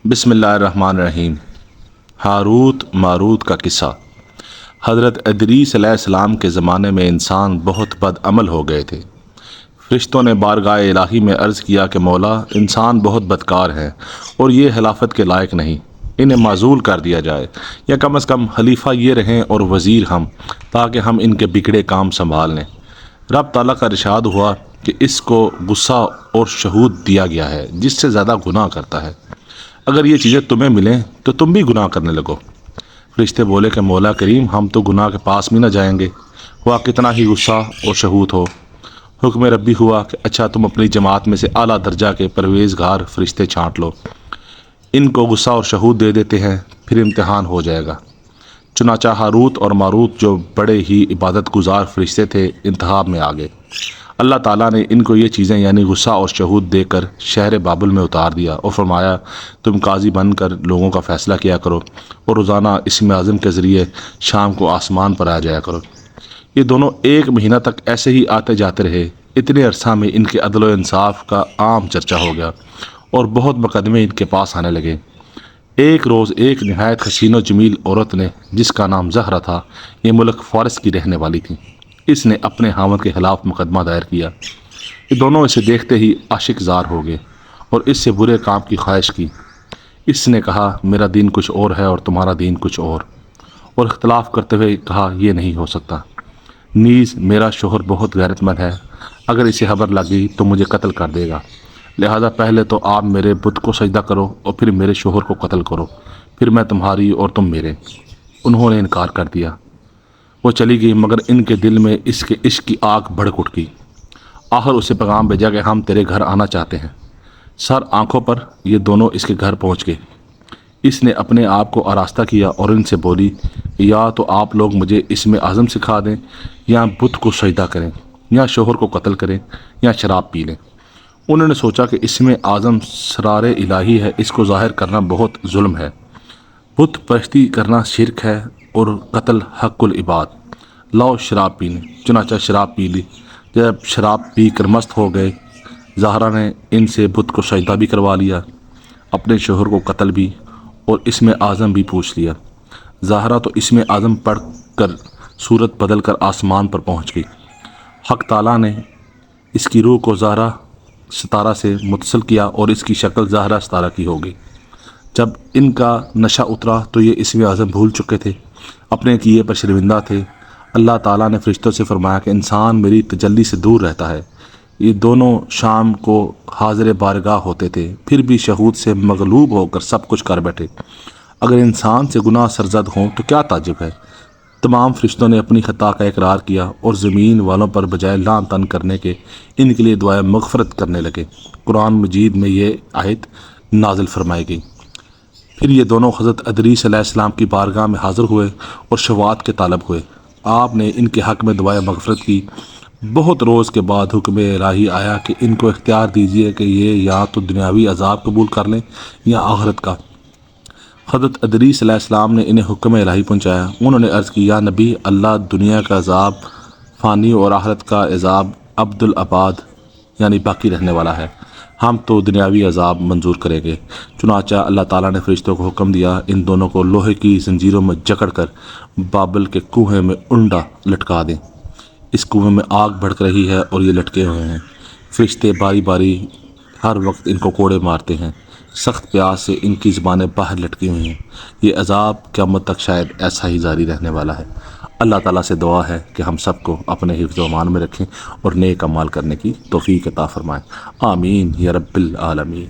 بسم اللہ الرحمن الرحیم۔ ہاروت ماروت کا قصہ۔ حضرت ادریس علیہ السلام کے زمانے میں انسان بہت بد عمل ہو گئے تھے۔ فرشتوں نے بارگاہ الہی میں عرض کیا کہ مولا، انسان بہت بدکار ہیں اور یہ خلافت کے لائق نہیں، انہیں معزول کر دیا جائے، یا کم از کم خلیفہ یہ رہیں اور وزیر ہم، تاکہ ہم ان کے بگڑے کام سنبھال لیں۔ رب تعالیٰ کا ارشاد ہوا کہ اس کو غصہ اور شہود دیا گیا ہے جس سے زیادہ گناہ کرتا ہے، اگر یہ چیزیں تمہیں ملیں تو تم بھی گناہ کرنے لگو۔ فرشتے بولے کہ مولا کریم، ہم تو گناہ کے پاس بھی نہ جائیں گے، ہوا کتنا ہی غصہ اور شہود ہو۔ حکم ربی ہوا کہ اچھا، تم اپنی جماعت میں سے اعلیٰ درجہ کے پرہیزگار فرشتے چھانٹ لو، ان کو غصہ اور شہود دے دیتے ہیں، پھر امتحان ہو جائے گا۔ چنانچہ ہاروت اور ماروت جو بڑے ہی عبادت گزار فرشتے تھے، انتخاب میں آ گئے۔ اللہ تعالیٰ نے ان کو یہ چیزیں یعنی غصہ اور شہود دے کر شہر بابل میں اتار دیا اور فرمایا، تم قاضی بن کر لوگوں کا فیصلہ کیا کرو اور روزانہ اسم اعظم کے ذریعے شام کو آسمان پر آ جایا کرو۔ یہ دونوں 1 مہینہ تک ایسے ہی آتے جاتے رہے۔ اتنے عرصہ میں ان کے عدل و انصاف کا عام چرچا ہو گیا اور بہت مقدمے ان کے پاس آنے لگے۔ ایک روز ایک نہایت حسین و جمیل عورت نے، جس کا نام زہرہ تھا، یہ ملک فارس کی رہنے والی تھی، اس نے اپنے خاوند کے خلاف مقدمہ دائر کیا۔ یہ دونوں اسے دیکھتے ہی عاشق زار ہو گئے اور اس سے برے کام کی خواہش کی۔ اس نے کہا، میرا دین کچھ اور ہے اور تمہارا دین کچھ اور اختلاف کرتے ہوئے کہا، یہ نہیں ہو سکتا۔ نیز میرا شوہر بہت غیرت مند ہے، اگر اسے خبر لگ گئی تو مجھے قتل کر دے گا، لہذا پہلے تو آپ میرے بت کو سجدہ کرو اور پھر میرے شوہر کو قتل کرو، پھر میں تمہاری اور تم میرے۔ انہوں نے انکار کر دیا۔ وہ چلی گئی، مگر ان کے دل میں اس کے عشق کی آگ بھڑک اٹھ گئی۔ آخر اسے پیغام بھیجا کہ ہم تیرے گھر آنا چاہتے ہیں۔ سر آنکھوں پر یہ دونوں اس کے گھر پہنچ گئے۔ اس نے اپنے آپ کو آراستہ کیا اور ان سے بولی، یا تو آپ لوگ مجھے اسم اعظم سکھا دیں، یا بت کو سجدہ کریں، یا شوہر کو قتل کریں، یا شراب پی لیں۔ انہوں نے سوچا کہ اسم اعظم سرار الہی ہے، اس کو ظاہر کرنا بہت ظلم ہے، بت پرستی کرنا شرک ہے اور قتل حق العباد، لاؤ شراب پی لیں۔ چنانچہ شراب پی لی۔ جب شراب پی کر مست ہو گئے، زہرہ نے ان سے بت کو سجدہ بھی کروا لیا، اپنے شوہر کو قتل بھی اور اسم اعظم بھی پوچھ لیا۔ زہرہ تو اسم اعظم پڑھ کر صورت بدل کر آسمان پر پہنچ گئی۔ حق تعالیٰ نے اس کی روح کو زہرہ ستارہ سے متصل کیا اور اس کی شکل زہرہ ستارہ کی ہو گئی۔ جب ان کا نشہ اترا تو یہ اسم اعظم بھول چکے تھے، اپنے کیے پر شرمندہ تھے۔ اللہ تعالیٰ نے فرشتوں سے فرمایا کہ انسان میری تجلی سے دور رہتا ہے۔ یہ دونوں شام کو حاضر بارگاہ ہوتے تھے، پھر بھی شہود سے مغلوب ہو کر سب کچھ کر بیٹھے۔ اگر انسان سے گناہ سرزد ہوں تو کیا تعجب ہے۔ تمام فرشتوں نے اپنی خطا کا اقرار کیا اور زمین والوں پر بجائے لعن طعن کرنے کے ان کے لیے دعائے مغفرت کرنے لگے۔ قرآن مجید میں یہ آیت نازل فرمائی گئی۔ پھر یہ دونوں حضرت ادریس علیہ السلام کی بارگاہ میں حاضر ہوئے اور شفاعت کے طالب ہوئے۔ آپ نے ان کے حق میں دعائے مغفرت کی۔ بہت روز کے بعد حکم الہی آیا کہ ان کو اختیار دیجیے کہ یہ یا تو دنیاوی عذاب قبول کر لیں یا آخرت کا۔ حضرت ادریس علیہ السلام نے انہیں حکم الہی پہنچایا۔ انہوں نے عرض کی، یا نبی اللہ، دنیا کا عذاب فانی اور آخرت کا عذاب ابد الآباد یعنی باقی رہنے والا ہے، ہم تو دنیاوی عذاب منظور کریں گے۔ چنانچہ اللہ تعالیٰ نے فرشتوں کو حکم دیا، ان دونوں کو لوہے کی زنجیروں میں جکڑ کر بابل کے کنویں میں انڈا لٹکا دیں۔ اس کنویں میں آگ بھڑک رہی ہے اور یہ لٹکے ہوئے ہیں۔ فرشتے باری باری ہر وقت ان کو کوڑے مارتے ہیں، سخت پیاس سے ان کی زبانیں باہر لٹکی ہوئی ہیں۔ یہ عذاب قیامت تک شاید ایسا ہی جاری رہنے والا ہے۔ اللہ تعالیٰ سے دعا ہے کہ ہم سب کو اپنے حفظ و امان میں رکھیں اور نیک اعمال کرنے کی توفیق عطا فرمائیں۔ آمین یا رب العالمین۔